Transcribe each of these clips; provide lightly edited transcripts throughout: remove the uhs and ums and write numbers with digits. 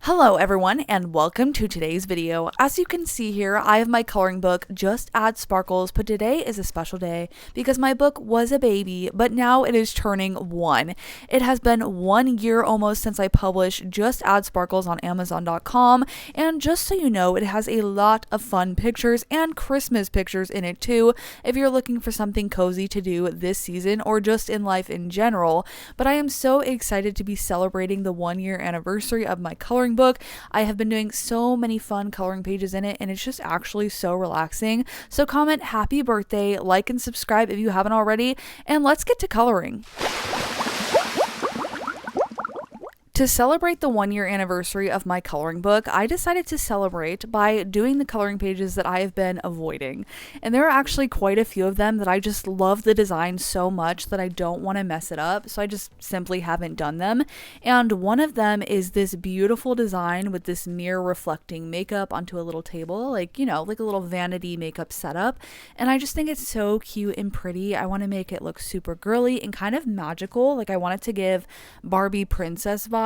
Hello everyone and welcome to today's video. As you can see here, I have my coloring book, Just Add Sparkles, but today is a special day because my book was a baby, but now it is turning 1. It has been 1 year almost since I published Just Add Sparkles on Amazon.com, and just so you know, it has a lot of fun pictures and Christmas pictures in it too, if you're looking for something cozy to do this season or just in life in general. But I am so excited to be celebrating the 1 year anniversary of my coloring book. I have been doing so many fun coloring pages in it, and it's just actually so relaxing. So comment happy birthday, like and subscribe if you haven't already, and let's get to coloring. To celebrate the 1 year anniversary of my coloring book, I decided to celebrate by doing the coloring pages that I have been avoiding. And there are actually quite a few of them that I just love the design so much that I don't want to mess it up, so I just simply haven't done them. And one of them is this beautiful design with this mirror reflecting makeup onto a little table, like a little vanity makeup setup. And I just think it's so cute and pretty. I want to make it look super girly and kind of magical. Like I want it to give Barbie princess vibes.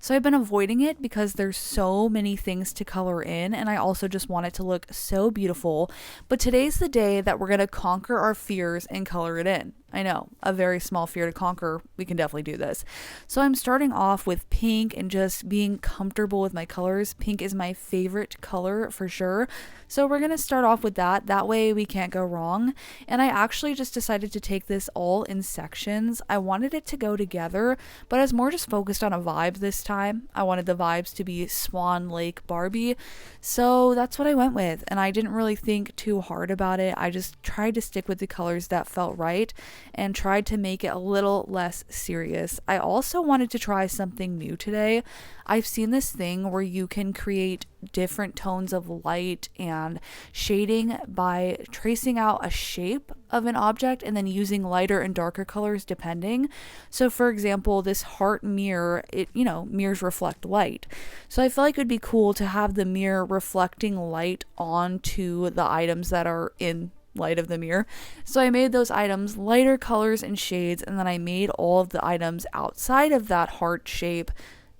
So I've been avoiding it because there's so many things to color in, and I also just want it to look so beautiful. But today's the day that we're going to conquer our fears and color it in. I know, a very small fear to conquer. We can definitely do this. So I'm starting off with pink and just being comfortable with my colors. Pink is my favorite color for sure. So we're going to start off with that. That way we can't go wrong. And I actually just decided to take this all in sections. I wanted it to go together, but I was more just focused on a vibe this time. I wanted the vibes to be Swan Lake Barbie. So that's what I went with. And I didn't really think too hard about it. I just tried to stick with the colors that felt right and tried to make it a little less serious. I also wanted to try something new today. I've seen this thing where you can create different tones of light and shading by tracing out a shape of an object and then using lighter and darker colors depending. So for example, this heart mirror, mirrors reflect light. So I feel like it would be cool to have the mirror reflecting light onto the items that are in light of the mirror. So I made those items lighter colors and shades, and then I made all of the items outside of that heart shape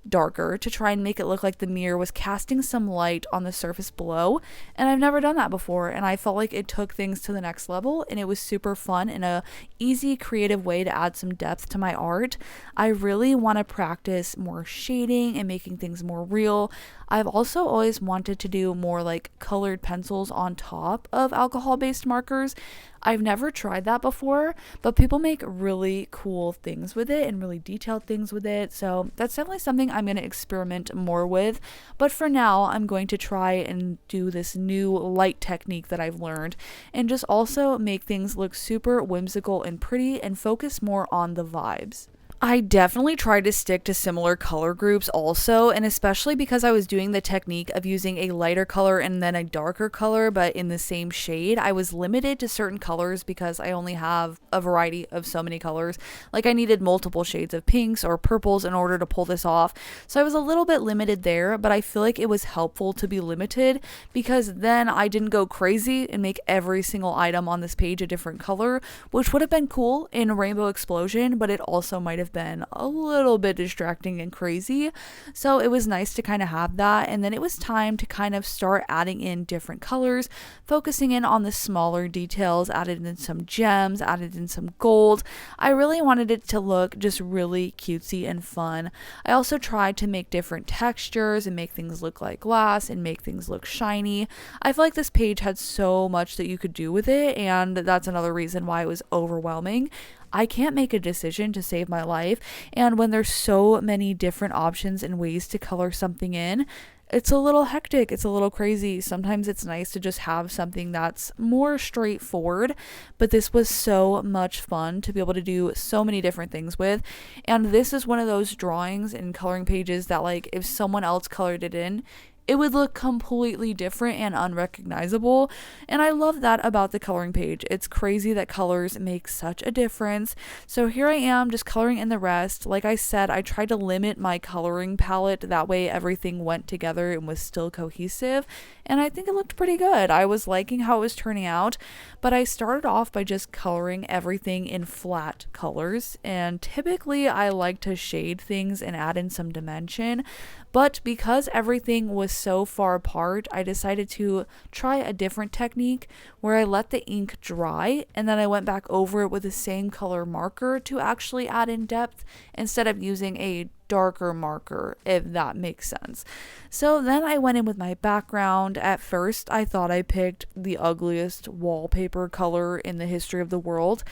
darker to try and make it look like the mirror was casting some light on the surface below. And I've never done that before, and I felt like it took things to the next level, and it was super fun and a easy creative way to add some depth to my art. I really want to practice more shading and making things more real. I've also always wanted to do more like colored pencils on top of alcohol-based markers. I've never tried that before, but people make really cool things with it and really detailed things with it. So that's definitely something I'm going to experiment more with. But for now, I'm going to try and do this new light technique that I've learned and just also make things look super whimsical and pretty and focus more on the vibes. I definitely tried to stick to similar color groups also, and especially because I was doing the technique of using a lighter color and then a darker color but in the same shade, I was limited to certain colors because I only have a variety of so many colors. Like I needed multiple shades of pinks or purples in order to pull this off. So I was a little bit limited there, but I feel like it was helpful to be limited because then I didn't go crazy and make every single item on this page a different color, which would have been cool in Rainbow Explosion, but it also might have been a little bit distracting and crazy. So it was nice to kind of have that, and then it was time to kind of start adding in different colors, focusing in on the smaller details, added in some gems, added in some gold. I really wanted it to look just really cutesy and fun. I also tried to make different textures and make things look like glass and make things look shiny. I feel like this page had so much that you could do with it, and that's another reason why it was overwhelming. I can't make a decision to save my life, and when there's so many different options and ways to color something in, it's a little hectic, it's a little crazy. Sometimes it's nice to just have something that's more straightforward, but this was so much fun to be able to do so many different things with. And this is one of those drawings and coloring pages that, like, if someone else colored it in, it would look completely different and unrecognizable. And I love that about the coloring page. It's crazy that colors make such a difference. So here I am just coloring in the rest. Like I said, I tried to limit my coloring palette. That way everything went together and was still cohesive. And I think it looked pretty good. I was liking how it was turning out. But I started off by just coloring everything in flat colors. And typically I like to shade things and add in some dimension. But because everything was so far apart, I decided to try a different technique where I let the ink dry and then I went back over it with the same color marker to actually add in depth instead of using a darker marker, if that makes sense. So then I went in with my background. At first, I thought I picked the ugliest wallpaper color in the history of the world,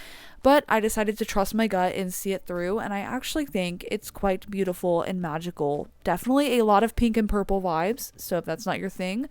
but I decided to trust my gut and see it through, and I actually think it's quite beautiful and magical. Definitely a lot of pink and purple vibes, so if that's not your thing,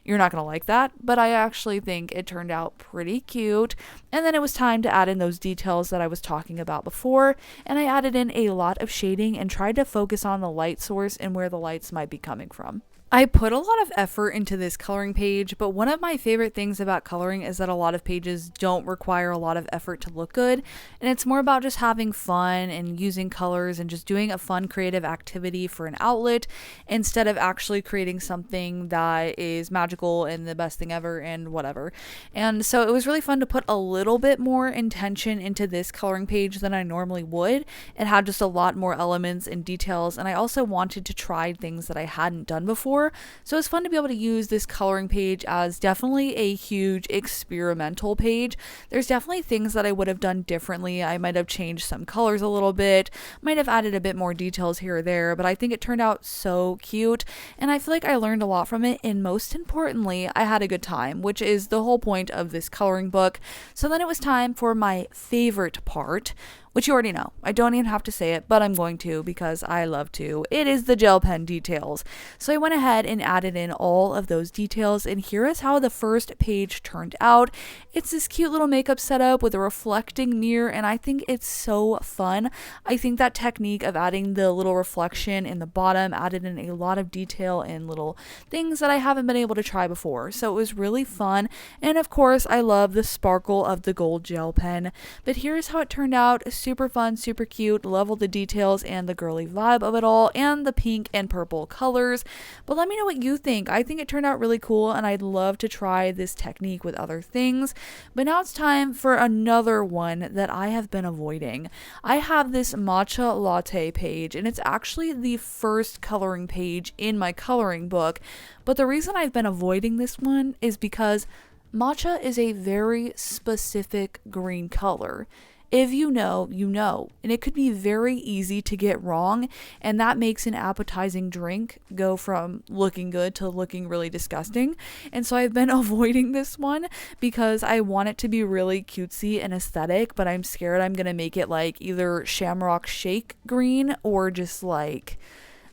you're not going to like that, but I actually think it turned out pretty cute. And then it was time to add in those details that I was talking about before, and I added in a lot of shading and tried to focus on the light source and where the lights might be coming from. I put a lot of effort into this coloring page, but one of my favorite things about coloring is that a lot of pages don't require a lot of effort to look good, and it's more about just having fun and using colors and just doing a fun creative activity for an outlet instead of actually creating something that is magical and the best thing ever and whatever. And so it was really fun to put a little bit more intention into this coloring page than I normally would. It had just a lot more elements and details, and I also wanted to try things that I hadn't done before. So it's fun to be able to use this coloring page as definitely a huge experimental page. There's definitely things that I would have done differently. I might have changed some colors a little bit, might have added a bit more details here or there, but I think it turned out so cute, and I feel like I learned a lot from it, and most importantly, I had a good time, which is the whole point of this coloring book. So then it was time for my favorite part, which you already know. I don't even have to say it, but I'm going to because I love to. It is the gel pen details. So I went ahead and added in all of those details, and here is how the first page turned out. It's this cute little makeup setup with a reflecting mirror, and I think it's so fun. I think that technique of adding the little reflection in the bottom added in a lot of detail and little things that I haven't been able to try before. So it was really fun, and of course I love the sparkle of the gold gel pen. But here's how it turned out. Super fun, super cute, love all the details and the girly vibe of it all and the pink and purple colors. But let me know what you think. I think it turned out really cool and I'd love to try this technique with other things. But now it's time for another one that I have been avoiding. I have this matcha latte page, and it's actually the first coloring page in my coloring book. But the reason I've been avoiding this one is because matcha is a very specific green color. If you know, you know, and it could be very easy to get wrong, and that makes an appetizing drink go from looking good to looking really disgusting. And so I've been avoiding this one because I want it to be really cutesy and aesthetic, but I'm scared I'm gonna make it like either shamrock shake green or just like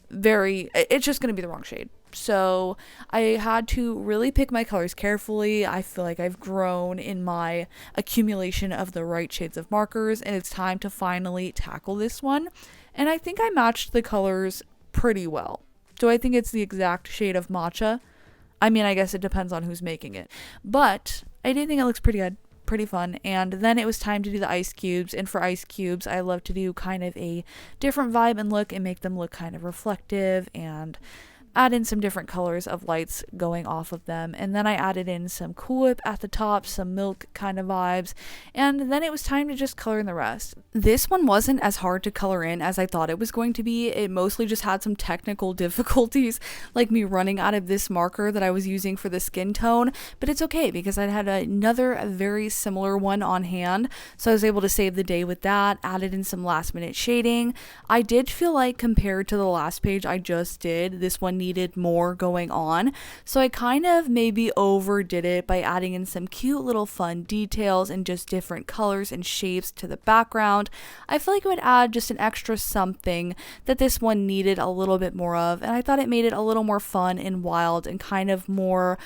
it's just gonna be the wrong shade. So I had to really pick my colors carefully. I feel like I've grown in my accumulation of the right shades of markers, and it's time to finally tackle this one. And I think I matched the colors pretty well. Do I think it's the exact shade of matcha? I mean, I guess it depends on who's making it. But I do think it looks pretty good. Pretty fun. And then it was time to do the ice cubes, and for ice cubes I love to do kind of a different vibe and look and make them look kind of reflective and add in some different colors of lights going off of them. And then I added in some Cool Whip at the top, some milk kind of vibes, and then it was time to just color in the rest. This one wasn't as hard to color in as I thought it was going to be. It mostly just had some technical difficulties, like me running out of this marker that I was using for the skin tone, but it's okay because I had another very similar one on hand, so I was able to save the day with that, added in some last minute shading. I did feel like compared to the last page I just did, this one needed more going on, so I kind of maybe overdid it by adding in some cute little fun details and just different colors and shapes to the background. I feel like it would add just an extra something that this one needed a little bit more of, and I thought it made it a little more fun and wild and kind of more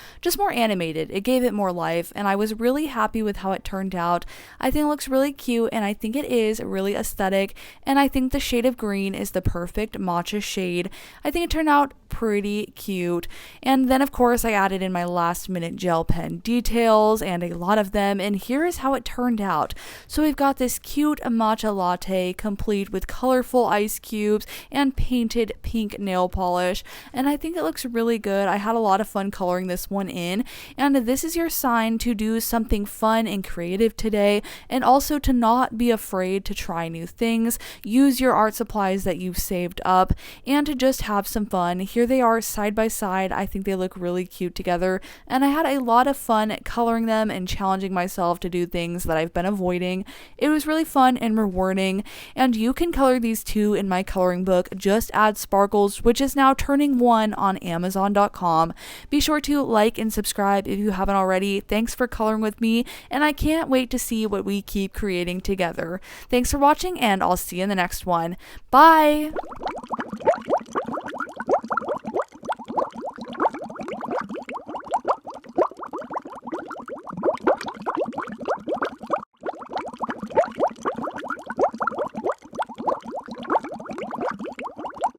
animated. It gave it more life, and I was really happy with how it turned out. I think it looks really cute, and I think it is really aesthetic, and I think the shade of green is the perfect matcha shade. I think it turned out pretty pretty cute. And then of course I added in my last minute gel pen details, and a lot of them, and here is how it turned out. So we've got this cute matcha latte complete with colorful ice cubes and painted pink nail polish, and I think it looks really good. I had a lot of fun coloring this one in, and this is your sign to do something fun and creative today, and also to not be afraid to try new things. Use your art supplies that you've saved up, and to just have some fun. Here they are side by side. I think they look really cute together, and I had a lot of fun coloring them and challenging myself to do things that I've been avoiding. It was really fun and rewarding, and you can color these too in my coloring book. Just add sparkles, which is now turning 1 on Amazon.com. Be sure to like and subscribe if you haven't already. Thanks for coloring with me, and I can't wait to see what we keep creating together. Thanks for watching, and I'll see you in the next one. Bye!